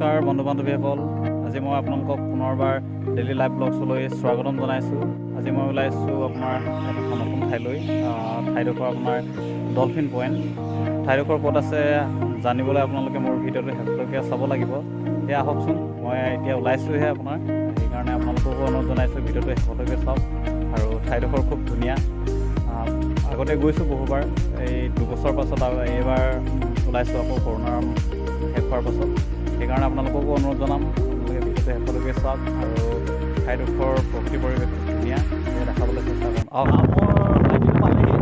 নমস্কাৰ বন্ধু বান্ধৱীসকল, আজি মই আপোনালোকক পুনৰবাৰ ডেইলি লাইভ ব্লগছলৈ স্বাগতম জনাইছোঁ। আজি মই ওলাইছোঁ আপোনাৰ এখন নতুন ঠাইলৈ। ঠাইডোখৰ আপোনাৰ ডলফিন পইণ্ট। ঠাইডোখৰ ক'ত আছে জানিবলৈ আপোনালোকে মোৰ ভিডিঅ'টো শেষলৈকে চাব লাগিব। সেয়া আহকচোন, মই এতিয়া ওলাইছোঁহে আপোনাৰ, সেইকাৰণে আপোনালোককো অনুৰোধ জনাইছোঁ ভিডিঅ'টো শেষলৈকে চাওক। আৰু ঠাইডোখৰ খুব ধুনীয়া। আগতে গৈছোঁ বহুবাৰ, এই 2 বছৰ পাছত এইবাৰ ওলাইছোঁ আকৌ কৰোণাৰ শেষ হোৱাৰ পাছত। সেইকাৰণে আপোনালোককো অনুৰোধ জনাম আপোনালোকে ভিডিঅ'টো শেষলৈকে চাওক আৰু ঠাইডোখৰ প্ৰকৃতি পৰিৱেশ খুব ধুনীয়া, সেয়া দেখাবলৈ চেষ্টা কৰিম। আমৰ ঠাইটো পালেহি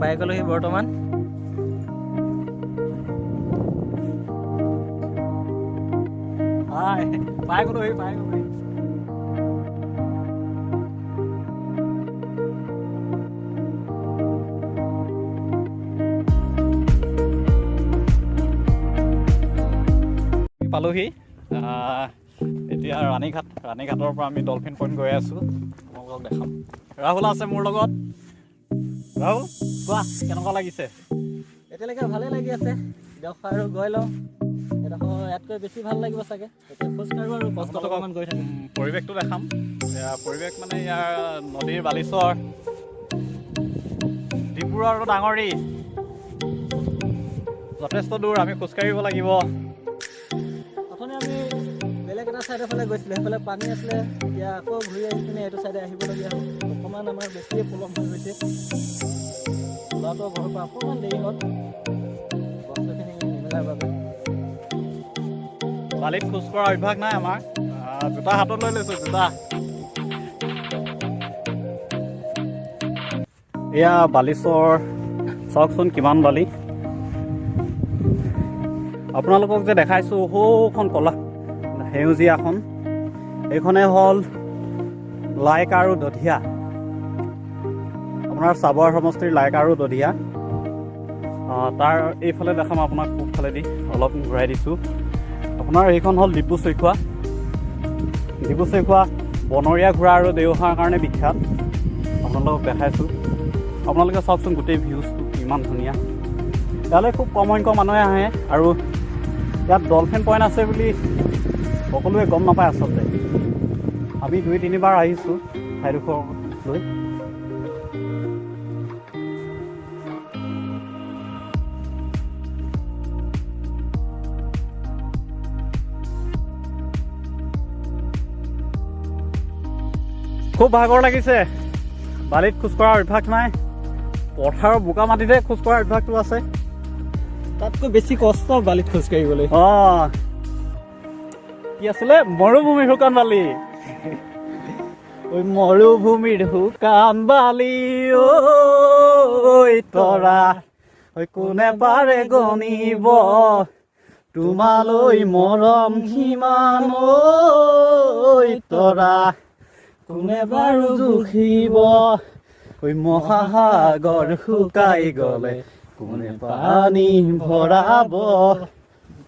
পাই গ'লোহি বৰ্তমান। পাই গ'লোহি। পালোহি এতিয়া ৰাণীঘাটৰ পৰা আমি ডলফিন পইণ্ট গৈ আছোঁ। আপোনালোকক দেখাম। ৰাহুল আছে মোৰ লগত। ৰাহুল, কোৱা কেনেকুৱা লাগিছে? এতিয়ালৈকে ভালেই লাগি আছে। দিয়ক আৰু গৈ লওঁ, এডোখৰ ইয়াতকৈ বেছি ভাল লাগিব চাগে। এতিয়া খোজকাঢ়ো আৰু কষ্ট অকণমান গৈ থাকিম। পৰিৱেশটো দেখাম। পৰিৱেশ মানে ইয়াৰ নদীৰ বালিচৰ, ডিব্ৰু আৰু ডাঙৰি, যথেষ্ট দূৰ আমি খোজকাঢ়িব লাগিব। অথনি আমি বেলেগ এটা ছাইডৰ ফালে গৈছিলোঁ, সেইফালে পানী আছিলে। এতিয়া আকৌ ঘূৰি আহি পিনে এইটো ছাইডে আহিবলগীয়া হ'ল। অকণমান আমাৰ বেছিয়ে পলম হৈ গৈছে। ল'ৰাটো ঘৰৰ পৰা অকণমান দেৰি হ'ল বস্তুখিনি নিমিলাৰ বাবে। বালিত খোজ কঢ়া অভ্যাস নাই আমাৰ। জোতা হাতত লৈ লৈছোঁ, জোতা। এয়া বালিচৰ, চাওকচোন কিমান বালি। আপোনালোকক যে দেখাইছোঁ সৌখন কলা সেউজীয়াখন, এইখনে হ'ল লাইক আৰু দধিয়া, আপোনাৰ চাবুৱাৰ সমষ্টিৰ লাইক আৰু দধিয়া। তাৰ এইফালে দেখাম আপোনাক, পূবফালেদি অলপ ঘূৰাই দিছোঁ। আপোনাৰ এইখন হ'ল ডিব্ৰু চৈখোৱা। ডিব্ৰু চৈখোৱা বনৰীয়া ঘোঁৰা আৰু দেওহাঁহৰ কাৰণে বিখ্যাত। আপোনালোকক দেখাইছোঁ। আপোনালোকে চাওকচোন গোটেই ভিউজটো কিমান ধুনীয়া। ইয়ালৈ খুব কম সংখ্যক মানুহে আহে আৰু ইয়াত ডলফিন পইণ্ট আছে বুলি সকলোৱে গম নাপায় আচলতে। আমি 2-3 বাৰ আহিছোঁ ঠাইডোখৰলৈ। খুব ভাগৰ লাগিছে। বালিত খোজকঢ়াৰ অভ্যাস নাই, পথাৰৰ বোকা মাটিতে খোজকঢ়াৰ অভ্যাসটো আছে। তাতকৈ বেছি কষ্ট বালিত খোজকাঢ়িবলৈ। কি আছিলে? মৰুভূমিৰ শুকান বালি। ঐ মৰুভূমিৰ শুকান বালি ঐ তৰা, ঐ কোনে পাৰে গণিব তোমালৈ মৰম সিমান ঐ তৰা, কোনে বাৰু জুখিব ঐ মহাসাগৰ শুকাই গ'লে কোনে পানী ভৰাব,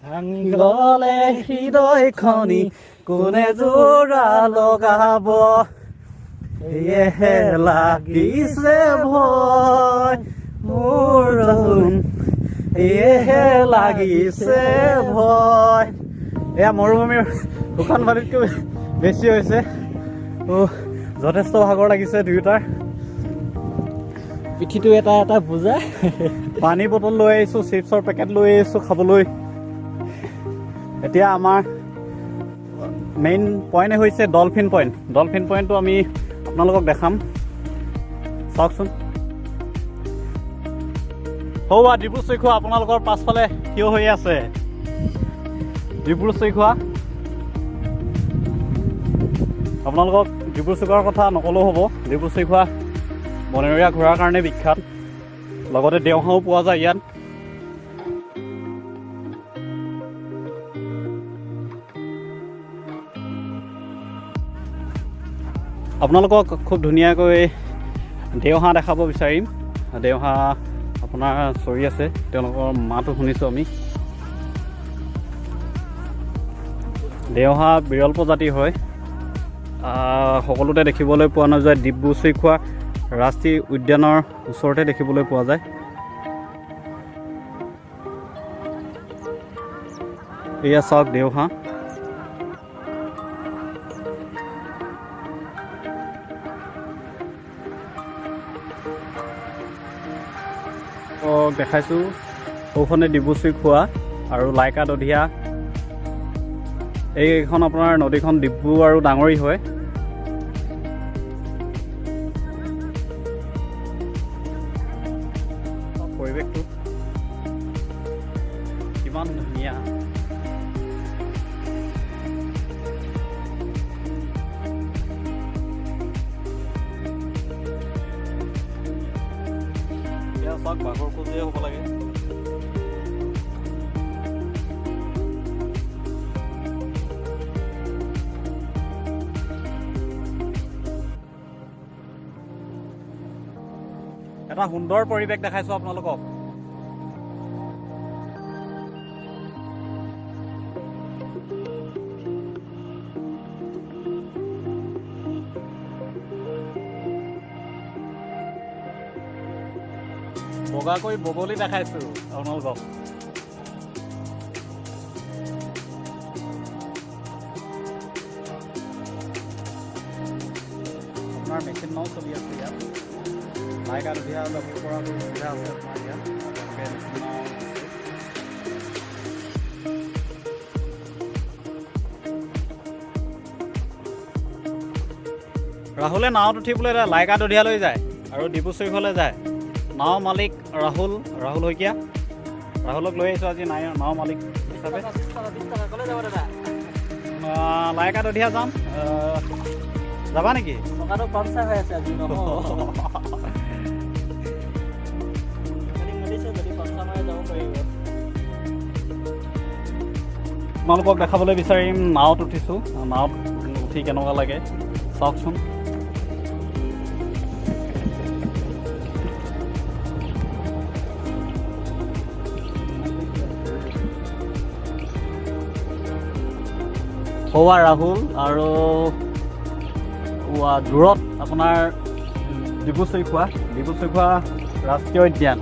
ভাঙি গ'লে হৃদয়খনি কোনে যোৰা লগাব, এয়েহে লাগিছে ভয় মোৰ, এয়েহে লাগিছে ভয়। এয়া মৰুভূমিৰ শুকান বালিতকৈ বেছি হৈছে। যথেষ্ট ভাগৰ লাগিছে দুয়োটাৰ। পিঠিটো এটা এটা বুজা। পানী বটল লৈ আহিছোঁ, চিপছৰ পেকেট লৈ আহিছোঁ খাবলৈ। এতিয়া আমাৰ মেইন পইণ্ট হৈছে ডলফিন পইণ্ট। ডলফিন পইণ্টটো আমি আপোনালোকক দেখাম, চাওকচোন। সৌৱা ডিব্ৰু চৈখোৱা আপোনালোকৰ পাছফালে থিয় হৈ আছে। ডিব্ৰু চৈখোৱা আপোনালোকক ডিব্ৰু চৈখোৱাৰ কথা নকলেও হ'ব। ডিব্ৰু চৈখোৱা বনৰীয়া ঘোঁৰাৰ কাৰণে বিখ্যাত লগতে দেওহাঁহো পোৱা যায় ইয়াত আপোনালোকক খুব ধুনীয়াকৈ দেওহাঁহ দেখাব বিচাৰিম দেওহাঁহ আপোনাৰ চৰি আছে তেওঁলোকৰ মাতো শুনিছোঁ আমি দেওহাঁহ বিৰল প্ৰজাতিৰ হয় সকলোতে দেখিবলৈ পোৱা নাযায় ডিব্ৰু-চৈখোৱা ৰাষ্ট্ৰীয় উদ্যানৰ ওচৰতে দেখিবলৈ পোৱা যায় এয়া চাওক দেওহাঁহ দেখাইছোঁ সৌখনে ডিব্ৰু-চৈখোৱা আৰু লাইকা দধিয়া এইখন আপোনাৰ নদীখন ডিব্ৰু আৰু ডাঙৰি হয় পৰিৱেশটো কিমান ধুনীয়া এতিয়া চাওক বাঘৰ খোজেই হ'ব লাগে এটা সুন্দৰ পৰিৱেশ দেখাইছোঁ আপোনালোকক বগাকৈ বগলী দেখাইছোঁ আপোনালোকক আপোনাৰ মেচিন নাও চলি আছে ইয়াত লাইকা দধিয়া যাব পৰা সুবিধা আছে আপোনাৰ ইয়াত ৰাহুলে নাৱত উঠিবলৈ লাইকা দধিয়ালৈ যায় আৰু ডিব্ৰু-চৈখোৱালৈ যায় নাও মালিক ৰাহুল শইকীয়া ৰাহুলক লৈ আহিছোঁ আজি নাও মালিক হিচাপে লাইকা দধিয়া যাম যাবা নেকি টকাটো পামচাৰ হৈ আছে আজি তোমালোকক দেখাবলৈ বিচাৰিম নাৱত উঠিছোঁ নাৱত উঠি কেনেকুৱা লাগে চাওকচোন সৌৱা ৰাহুল আৰু দূৰত আপোনাৰ ডিব্ৰু-চৈখোৱা ৰাষ্ট্ৰীয় উদ্যান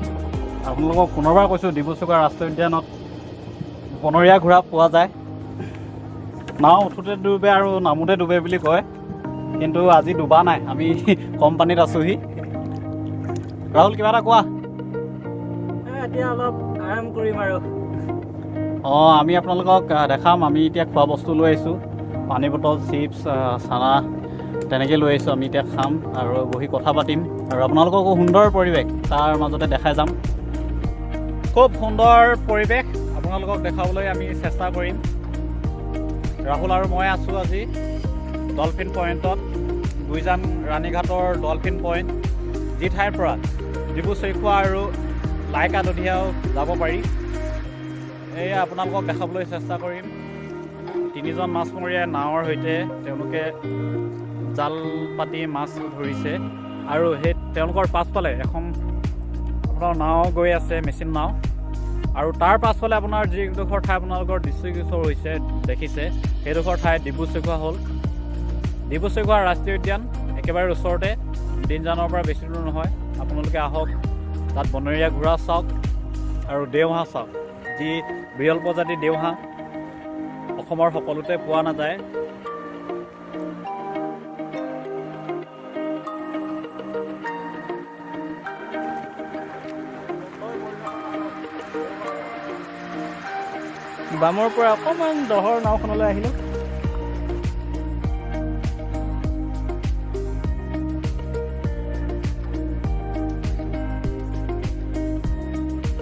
আপোনালোকক পুনৰবাৰ কৈছোঁ ডিব্ৰু-চৈখোৱা ৰাষ্ট্ৰীয় উদ্যানত বনৰীয়া ঘোঁৰা পোৱা যায় নাও উঠোঁতে ডুবে আৰু নামোতে ডুবে বুলি কয় কিন্তু আজি ডুবা নাই আমি কম পানীত আছোঁহি ৰাহুল কিবা এটা কোৱা এতিয়া অলপ আৰাম কৰিম আৰু আমি আপোনালোকক দেখাম আমি এতিয়া খোৱা বস্তু লৈ আহিছোঁ পানী বটল চিপছ চানা তেনেকৈ লৈ আহিছোঁ আমি এতিয়া খাম আৰু বহি কথা পাতিম আৰু আপোনালোককো সুন্দৰ পৰিৱেশ তাৰ মাজতে দেখাই যাম খুব সুন্দৰ পৰিৱেশ আপোনালোকক দেখাবলৈ আমি চেষ্টা কৰিম ৰাহুল আৰু মই আছোঁ আজি ডলফিন পইণ্টত গুইজান ৰাণীঘাটৰ ডলফিন পইণ্ট যি ঠাইৰ পৰা ডিব্ৰু-চৈখোৱা আৰু লাইকা দধিয়াও যাব পাৰি এয়া আপোনালোকক দেখাবলৈ চেষ্টা কৰিম তিনিজন মাছমৰীয়াই নাৱৰ সৈতে তেওঁলোকে জাল পাতি মাছ ধৰিছে আৰু সেই তেওঁলোকৰ পাছফালে এখন আপোনাৰ নাও গৈ আছে মেচিন নাও আৰু তাৰ পাছফালে আপোনাৰ যিডোখৰ ঠাই আপোনালোকৰ দৃষ্টিগোচৰ হৈছে দেখিছে সেইডোখৰ ঠাই ডিব্ৰু-চৈখোৱা হ'ল ডিব্ৰু-চৈখোৱা ৰাষ্ট্ৰীয় উদ্যান একেবাৰে ওচৰতে দিনজানৰ পৰা বেছি দূৰ নহয় আপোনালোকে আহক তাত বনৰীয়া ঘোঁৰা চাওক আৰু দেওহাঁহ চাওক যি বিৰল প্ৰজাতিৰ দেওহাঁহ অসমৰ সকলোতে পোৱা নাযায় বামৰ পৰা অকণমান দহৰ নাওখনলৈ আহিলোঁ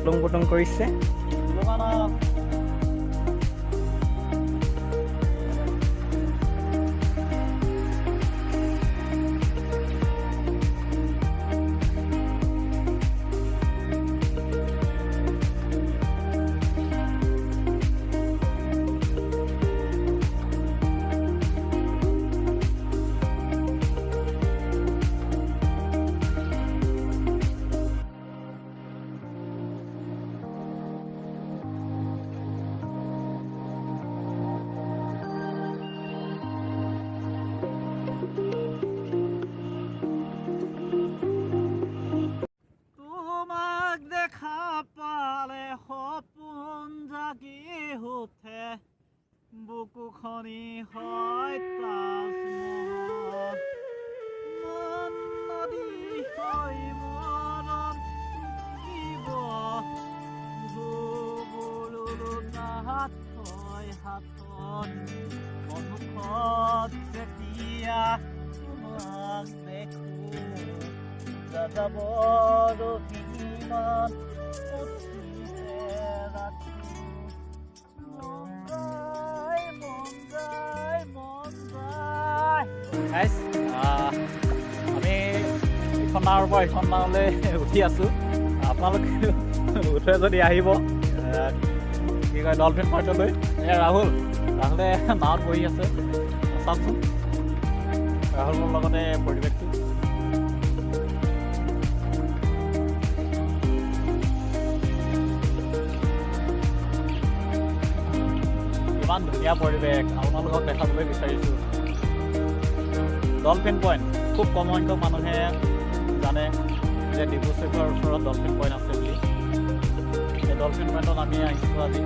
লং কৰিছে খনি হয় তাজমহল মন নদী হয় মৰম শিৱ ধুবুৰু তাহাত হয় হাতত সন্মুখত যেতিয়া তোমাক দেখো যাযাবৰ অভিমান পুথিতে ৰাখো Guys, আমি ইখন নাৱৰ পৰা ইখন নাৱলৈ উঠি আছোঁ আপোনালোকে উঠে যদি আহিব কি কয় ডলফিন পইণ্টলৈ ৰাহুলে নাৱত বহি আছে চাওকচোন ৰাহুলৰ লগতে পৰিৱেশটো ইমান ধুনীয়া পৰিৱেশ আপোনালোকক দেখাবলৈ বিচাৰিছোঁ ডলফিন পইণ্ট খুব কম সংখ্যক মানুহে জানে যে ডিব্ৰুচৈখোৱাৰ ওচৰত ডলফিন পইণ্ট আছে বুলি এই ডলফিন পইণ্টত আমি আহিছোঁ আজি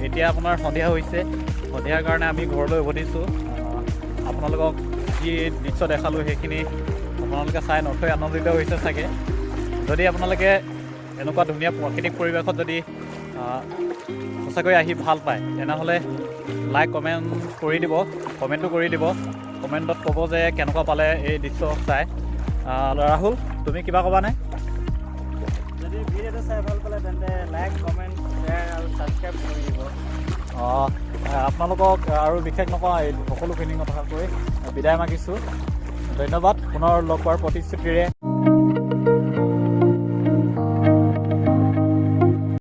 এতিয়া আপোনাৰ সন্ধিয়া হৈছে সন্ধিয়াৰ কাৰণে আমি ঘৰলৈ উভতিছোঁ আপোনালোকক যি দৃশ্য দেখালোঁ সেইখিনি আপোনালোকে চাই নথৈ আনন্দিত হৈছে চাগে যদি আপোনালোকে এনেকুৱা ধুনীয়া প্ৰাকৃতিক পৰিৱেশত যদি সঁচাকৈ আহি ভাল পায় তেনেহ'লে লাইক কমেণ্টটো কৰি দিব কমেণ্টত ক'ব যে কেনেকুৱা পালে এই দৃশ্য চাই ৰাহুল তুমি কিবা ক'বানে যদি ভিডিঅ'টো চাই ভাল পালে তেন্তে লাইক কমেণ্ট শ্বেয়াৰ আৰু ছাবস্ক্ৰাইব কৰি দিব আপোনালোকক আৰু বিশেষ নকওঁ এই সকলোখিনি কথা কৈ বিদায় মাগিছোঁ ধন্যবাদ পুনৰ লগ পোৱাৰ প্ৰতিশ্ৰুতিৰে